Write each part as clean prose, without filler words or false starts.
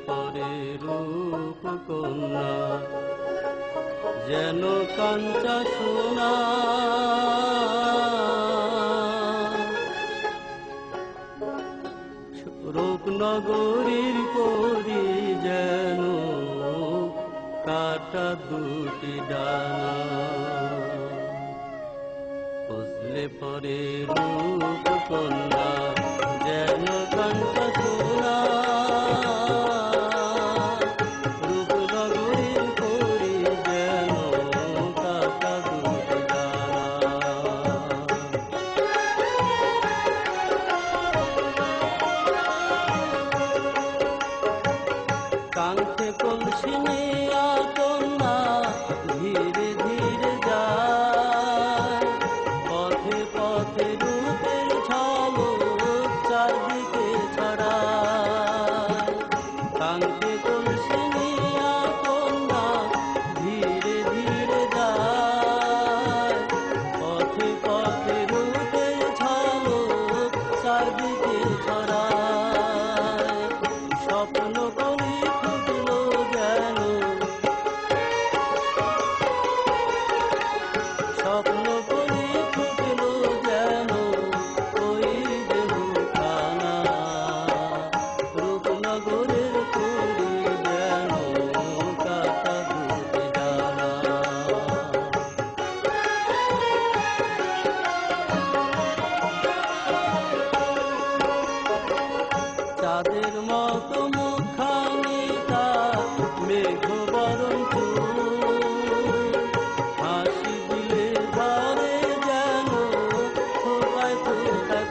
পরে রূপ কন্যা যেন কাঞ্চা সোনা রূপনগরীর পরি যেন কাটা দুটি ডানা বুঝলে পরে রূপ কন্যা যেন কাঞ্চা সোনা রূপনগরীর পরি যেন কাটা দুটি ডানা কাঙ্ক্ষে কলসি নিয়া কন্যা ধীরে ধীরে যায় পথে পথে রূপের ঝলক চারদিকে ছড়ায় কাঙ্ক্ষে কলসি নিয়া কন্যা ধীরে ধীরে যায় পথে পথে রূপের ঝলক চারদিকে ছড়ায় স্বপ্ন করি ফুটলো যেন স্বপ্ন করি ফুটলো যেন ওই দেহখানা রূপনগরের করি যেন কাটা দুটি ডানা চাঁদের মতো মুখখানি তার মেঘ বরণ হাসি দিলে ধরে যেন ফোটায় ফোটায়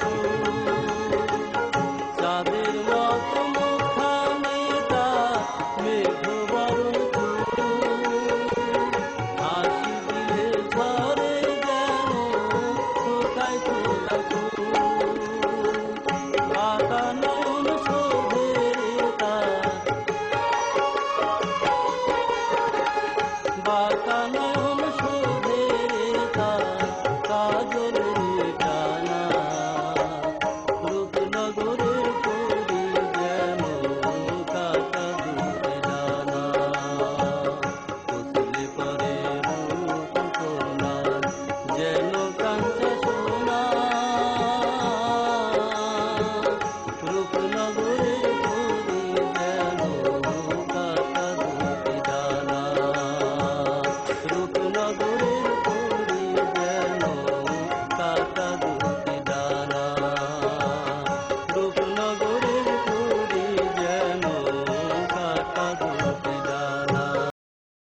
চাঁদের মতো মুখখানি তার মেঘ বরণ হাসি দিলে ধরে যেন ফোটায়